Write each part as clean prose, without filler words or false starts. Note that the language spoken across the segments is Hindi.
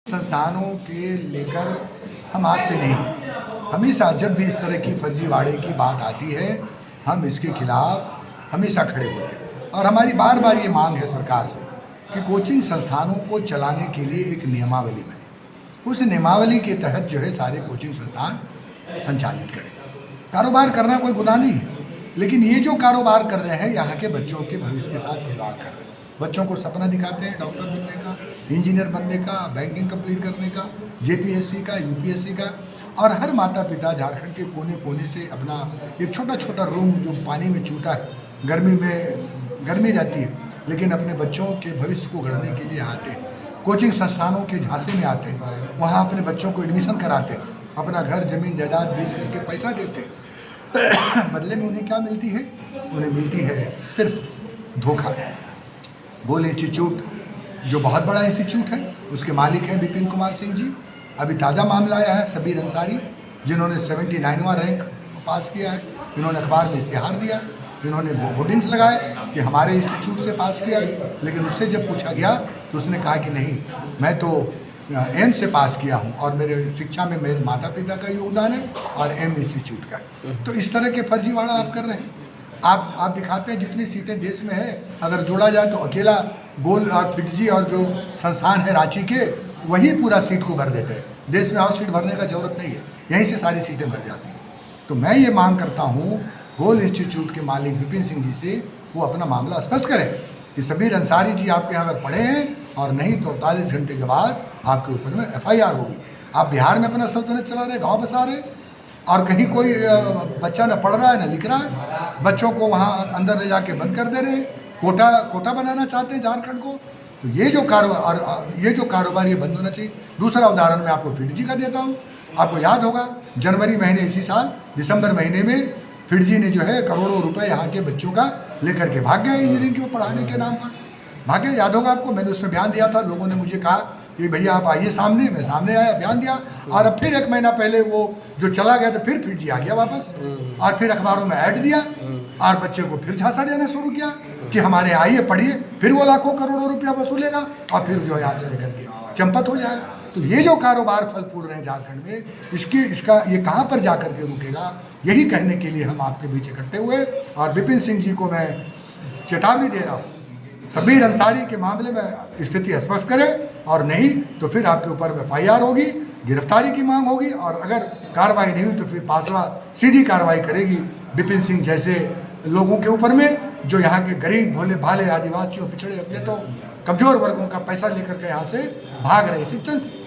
संस्थानों के लेकर हम आज से नहीं, हमेशा जब भी इस तरह की फर्जीवाड़े की बात आती है हम इसके खिलाफ हमेशा खड़े होते हैं। और हमारी बार बार ये मांग है सरकार से कि कोचिंग संस्थानों को चलाने के लिए एक नियमावली बने, उस नियमावली के तहत जो है सारे कोचिंग संस्थान संचालित करें। कारोबार करना कोई गुनाह नहीं है, लेकिन ये जो कारोबार कर रहे हैं यहाँ के बच्चों के भविष्य के साथ खिलवाड़ कर रहे हैं। बच्चों को सपना दिखाते हैं डॉक्टर बनने का, इंजीनियर बनने का, बैंकिंग कंप्लीट करने का, जेपीएससी का, यूपीएससी का। और हर माता पिता झारखंड के कोने कोने से अपना एक छोटा छोटा रूम जो पानी में चूता है, गर्मी में गर्मी रहती है, लेकिन अपने बच्चों के भविष्य को गढ़ने के लिए आते हैं। कोचिंग संस्थानों के झांसे में आते हैं, वहाँ अपने बच्चों को एडमिशन कराते हैं, अपना घर जमीन जायदाद बेच करके पैसा देते हैं। बदले में उन्हें क्या मिलती है? उन्हें मिलती है सिर्फ धोखा। गोल इंस्टीट्यूट जो बहुत बड़ा इंस्टीट्यूट है, उसके मालिक हैं विपिन कुमार सिंह जी। अभी ताज़ा मामला आया है सबीर अंसारी, जिन्होंने 79वां रैंक पास किया है। इन्होंने अखबार में इश्तिहार दिया, इन्होंने होर्डिंग्स लगाए कि हमारे इंस्टीट्यूट से पास किया है। लेकिन उससे जब पूछा गया तो उसने कहा कि नहीं, मैं तो एम से पास किया हूँ और मेरे शिक्षा में मेरे माता पिता का योगदान है और एम इंस्टीट्यूट का। तो इस तरह के फर्जीवाड़ा आप कर रहे हैं। आप दिखाते हैं जितनी सीटें देश में है, अगर जोड़ा जाए तो अकेला गोल और फिटजी और जो संस्थान है रांची के, वही पूरा सीट को भर देते हैं। देश में और सीट भरने का जरूरत नहीं है, यहीं से सारी सीटें भर जाती हैं। तो मैं ये मांग करता हूँ गोल इंस्टीट्यूट के मालिक विपिन सिंह जी से, वो अपना मामला स्पष्ट करें कि सबीर अंसारी जी आपके यहाँ अगर पढ़े हैं और नहीं तो 48 घंटे के बाद आपके ऊपर में FIR होगी। आप बिहार में अपना सल्तनत चला रहे, गाँव बसा रहे, और कहीं कोई बच्चा न पढ़ रहा है न लिख रहा है, बच्चों को वहाँ अंदर ले जाके बंद कर दे रहे हैं, कोटा बनाना चाहते हैं झारखंड को। तो ये जो कारोबार ये बंद होना चाहिए। दूसरा उदाहरण मैं आपको फिटजी का देता हूँ। आपको याद होगा जनवरी महीने इसी साल दिसंबर महीने में फिटजी ने जो है करोड़ों रुपए यहाँ के बच्चों का लेकर के भाग गया इंजीनियरिंग में पढ़ाने के नाम पर। भाग्य याद होगा आपको, मैंने उसमें बयान दिया था। लोगों ने मुझे कहा कि भैया आप आइए सामने, मैं सामने आया, बयान दिया। और अब फिर 1 महीना पहले वो जो चला गया तो फिर जी आ गया वापस, और फिर अखबारों में ऐड दिया और बच्चे को फिर झांसा देना शुरू किया कि हमारे आइए पढ़िए, फिर वो लाखों करोड़ों रुपया वसूलेगा और फिर जो यहाँ से लेकर के चंपत हो जाएगा। तो ये जो कारोबार फल फूल रहे हैं झारखंड में, इसका ये कहाँ पर जा कर के रुकेगा, यही कहने के लिए हम आपके बीच इकट्ठे हुए। और विपिन सिंह जी को मैं चेतावनी दे रहा हूँ, सबीर अंसारी के मामले में स्थिति स्पष्ट करें, और नहीं तो फिर आपके ऊपर FIR होगी, गिरफ्तारी की मांग होगी। और अगर कार्रवाई नहीं हुई तो फिर पासवा सीधी कार्रवाई करेगी विपिन सिंह जैसे लोगों के ऊपर में, जो यहाँ के गरीब भोले भाले आदिवासियों, पिछड़े अपने तो कमजोर वर्गों का पैसा लेकर के यहाँ से भाग रहे।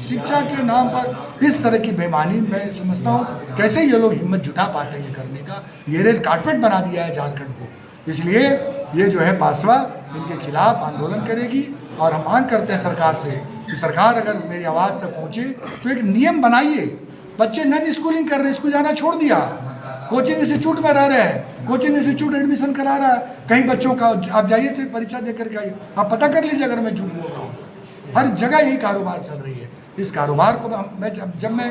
शिक्षा के नाम पर इस तरह की बेईमानी, मैं समझता हूँ कैसे ये लोग हिम्मत जुटा पाते हैं ये करने का। ये रेड कारपेट बना दिया है झारखंड को। इसलिए ये जो है पासवा इनके खिलाफ आंदोलन करेगी। और हम मांग करते हैं सरकार से कि सरकार अगर मेरी आवाज़ तक पहुँचे तो एक नियम बनाइए। बच्चे नन स्कूलिंग कर रहे हैं, स्कूल जाना छोड़ दिया, कोचिंग इंस्टीट्यूट में रह रहे हैं, कोचिंग इंस्टीट्यूट एडमिशन करा रहा है। कहीं बच्चों का आप जाइए से परीक्षा दे करके आइए, आप पता कर लीजिए अगर मैं झूठ बोल रहा हूँ। हर जगह यही कारोबार चल रही है। इस कारोबार को जब मैं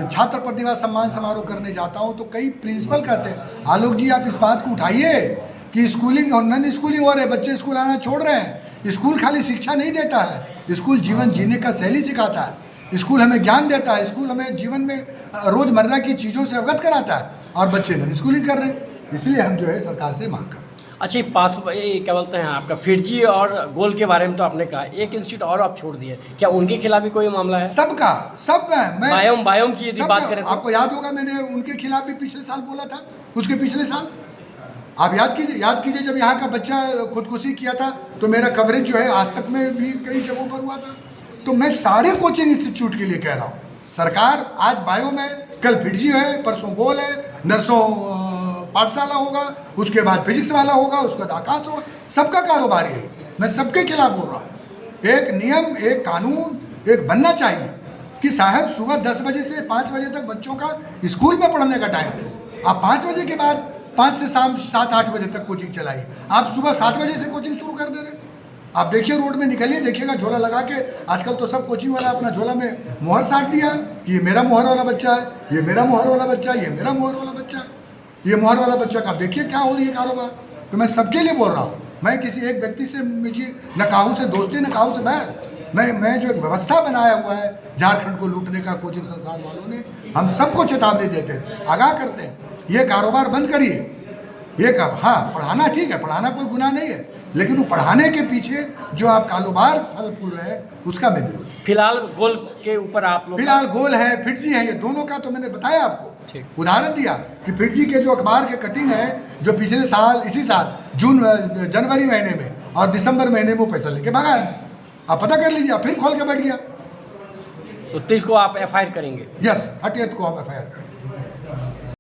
छात्र प्रतिभा सम्मान समारोह करने जाता हूँ तो कई प्रिंसिपल कहते हैं, आलोक जी आप इस बात को उठाइए कि स्कूलिंग और नन स्कूलिंग हो रहे हैं, बच्चे स्कूल आना छोड़ रहे हैं। स्कूल खाली शिक्षा नहीं देता है, स्कूल जीवन जीने का शैली सिखाता है, स्कूल हमें ज्ञान देता है, स्कूल हमें जीवन में रोजमर्रा की चीज़ों से अवगत कराता है, और बच्चे नन स्कूलिंग कर रहे हैं। इसलिए हम जो है सरकार से मांग कर रहे हैं। अच्छा, ये क्या बोलते हैं आपका फिटजी और गोल के बारे में तो आपने कहा, एक इंस्टीट्यूट और आप छोड़ दिए, क्या उनके खिलाफ भी कोई मामला है? सबका सब मैं बायोम की यदि बात करें तो आपको याद होगा मैंने उनके खिलाफ भी पिछले साल बोला था, उसके पिछले साल आप याद कीजिए जब यहाँ का बच्चा खुदकुशी किया था तो मेरा कवरेज जो है आज तक में भी कई जगहों पर हुआ था। तो मैं सारे कोचिंग इंस्टीट्यूट के लिए कह रहा हूँ, सरकार आज बायो में, कल फिटजी है, परसों गोल है, नर्सों पाठशाला होगा, उसके बाद फिजिक्स वाला होगा, उसके बाद आकाश होगा, सबका कारोबार है। मैं सबके खिलाफ बोल रहा हूँ। एक नियम, एक कानून एक बनना चाहिए कि साहब सुबह 10 बजे से 5 बजे तक बच्चों का स्कूल में पढ़ने का टाइम है, आप 5 बजे के बाद 5 से शाम 7-8 बजे तक कोचिंग चलाइए। आप सुबह 7 बजे से कोचिंग शुरू कर दे रहे हैं। आप देखिए रोड में निकलिए, देखिएगा झोला लगा के, आजकल तो सब कोचिंग वाला अपना झोला में मोहर साट दिया कि ये मेरा मोहर वाला बच्चा है, ये मेरा मोहर वाला बच्चा है, ये मेरा मोहर वाला बच्चा है, ये मोहर वाला बच्चा का। आप देखिए क्या हो रही है कारोबार। तो मैं सबके लिए बोल रहा हूँ, मैं किसी एक व्यक्ति से मुझे न काहू से दोस्ती न काहू से बैर, मैं जो एक व्यवस्था बनाया हुआ है झारखंड को लूटने का कोचिंग संस्थान वालों ने, हम सबको चेतावनी देते हैं, आगाह करते हैं, ये कारोबार बंद करिए। ये हाँ, पढ़ाना ठीक है, पढ़ाना कोई गुनाह नहीं है, लेकिन वो पढ़ाने के पीछे जो आप कारोबार फल फूल रहे हैं उसका मैं विरोध। फिलहाल गोल के ऊपर आप लोग फिलहाल गोल है, फिटजी है, ये दोनों का तो मैंने बताया आपको, ठीक। उदाहरण दिया कि फिटजी के जो अखबार के कटिंग है, जो पिछले साल इसी साल जनवरी महीने में और दिसंबर महीने में वो पैसा लेके भागा है। आप पता कर लीजिए, आप फिर खोल के बैठ गया। तो 30 को आप FIR करेंगे? यस, 30 को हम FIR करेंगे।